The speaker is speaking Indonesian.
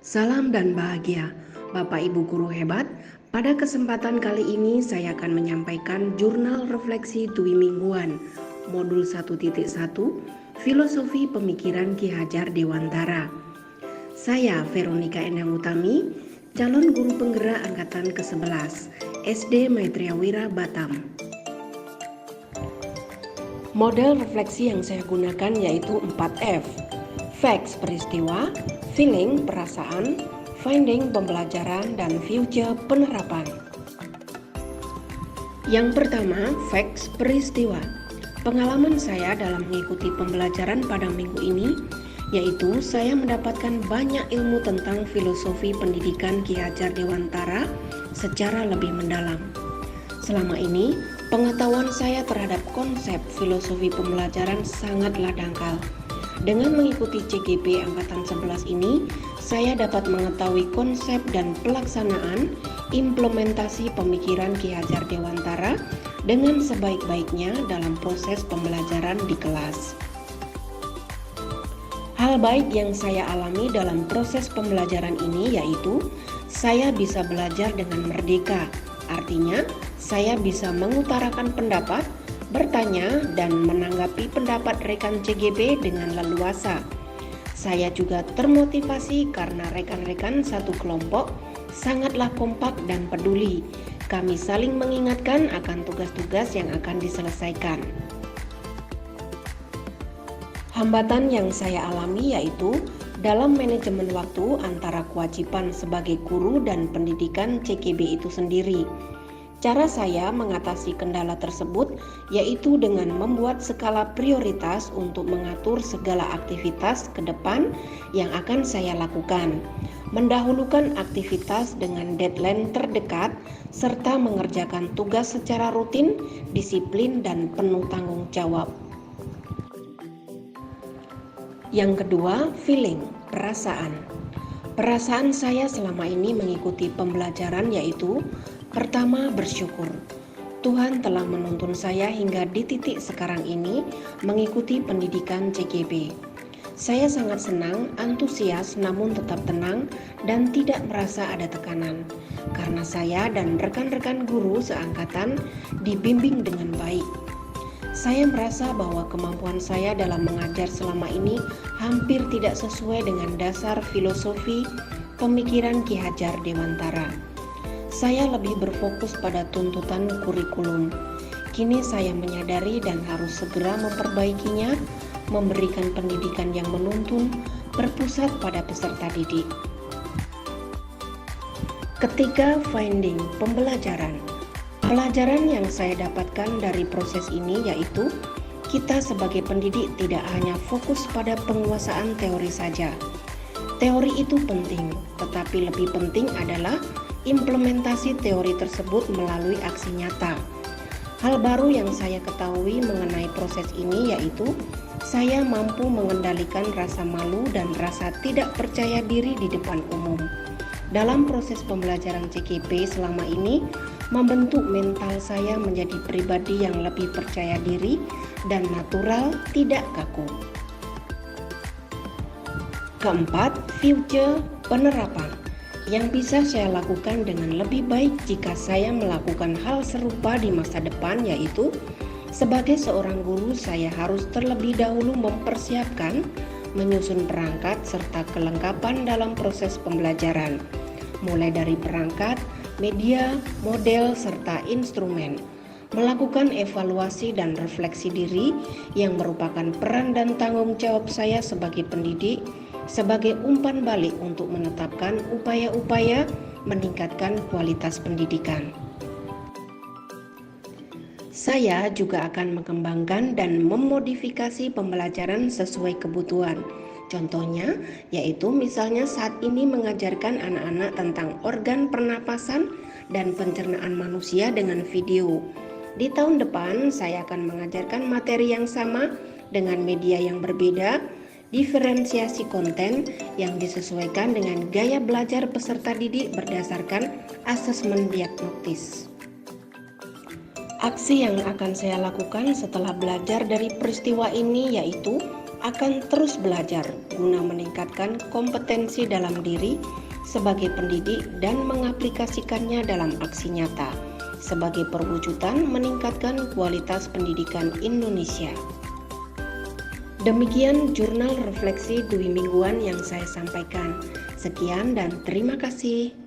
Salam dan bahagia, Bapak Ibu guru hebat. Pada kesempatan kali ini saya akan menyampaikan jurnal refleksi Dwi Mingguan, modul 1.1, Filosofi Pemikiran Ki Hajar Dewantara. Saya Veronica Endang Utami, calon guru penggerak angkatan ke-11, SD Maitriawira Batam. Model refleksi yang saya gunakan yaitu 4F. Facts peristiwa, feeling perasaan, finding pembelajaran, dan future penerapan. Yang pertama, facts peristiwa. Pengalaman saya dalam mengikuti pembelajaran pada minggu ini yaitu saya mendapatkan banyak ilmu tentang filosofi pendidikan Ki Hajar Dewantara secara lebih mendalam. Selama ini, pengetahuan saya terhadap konsep filosofi pembelajaran sangatlah dangkal. Dengan mengikuti CGP Angkatan 11 ini, saya dapat mengetahui konsep dan pelaksanaan implementasi pemikiran Ki Hajar Dewantara dengan sebaik-baiknya dalam proses pembelajaran di kelas. Hal baik yang saya alami dalam proses pembelajaran ini yaitu saya bisa belajar dengan merdeka. Artinya, saya bisa mengutarakan pendapat, bertanya, dan menanggapi pendapat rekan CGP dengan leluasa. Saya juga termotivasi karena rekan-rekan satu kelompok sangatlah kompak dan peduli. Kami saling mengingatkan akan tugas-tugas yang akan diselesaikan. Hambatan yang saya alami yaitu dalam manajemen waktu antara kewajiban sebagai guru dan pendidikan CGB itu sendiri. Cara saya mengatasi kendala tersebut yaitu dengan membuat skala prioritas untuk mengatur segala aktivitas ke depan yang akan saya lakukan, mendahulukan aktivitas dengan deadline terdekat, serta mengerjakan tugas secara rutin, disiplin, dan penuh tanggung jawab. Yang kedua, feeling, perasaan. Perasaan saya selama ini mengikuti pembelajaran yaitu pertama, bersyukur. Tuhan telah menuntun saya hingga di titik sekarang ini mengikuti pendidikan CGB. Saya sangat senang, antusias, namun tetap tenang dan tidak merasa ada tekanan. Karena saya dan rekan-rekan guru seangkatan dibimbing dengan baik. Saya merasa bahwa kemampuan saya dalam mengajar selama ini hampir tidak sesuai dengan dasar filosofi pemikiran Ki Hajar Dewantara. Saya lebih berfokus pada tuntutan kurikulum. Kini saya menyadari dan harus segera memperbaikinya, memberikan pendidikan yang menuntun, berpusat pada peserta didik. Ketiga, finding, pembelajaran. Pelajaran yang saya dapatkan dari proses ini yaitu kita sebagai pendidik tidak hanya fokus pada penguasaan teori saja. Teori itu penting, tetapi lebih penting adalah implementasi teori tersebut melalui aksi nyata. Hal baru yang saya ketahui mengenai proses ini yaitu saya mampu mengendalikan rasa malu dan rasa tidak percaya diri di depan umum. Dalam proses pembelajaran CGP selama ini, membentuk mental saya menjadi pribadi yang lebih percaya diri dan natural, tidak kaku. Keempat, future penerapan. Yang bisa saya lakukan dengan lebih baik jika saya melakukan hal serupa di masa depan yaitu sebagai seorang guru saya harus terlebih dahulu mempersiapkan, menyusun perangkat serta kelengkapan dalam proses pembelajaran, mulai dari perangkat, media, model, serta instrumen. Melakukan evaluasi dan refleksi diri yang merupakan peran dan tanggung jawab saya sebagai pendidik, sebagai umpan balik untuk menetapkan upaya-upaya meningkatkan kualitas pendidikan. Saya juga akan mengembangkan dan memodifikasi pembelajaran sesuai kebutuhan. Contohnya, yaitu misalnya saat ini mengajarkan anak-anak tentang organ pernapasan dan pencernaan manusia dengan video. Di tahun depan, saya akan mengajarkan materi yang sama dengan media yang berbeda, diferensiasi konten yang disesuaikan dengan gaya belajar peserta didik berdasarkan asesmen diagnostis. Aksi yang akan saya lakukan setelah belajar dari peristiwa ini yaitu akan terus belajar, guna meningkatkan kompetensi dalam diri sebagai pendidik dan mengaplikasikannya dalam aksi nyata sebagai perwujudan meningkatkan kualitas pendidikan Indonesia. Demikian jurnal refleksi Dwi Mingguan yang saya sampaikan. Sekian dan terima kasih.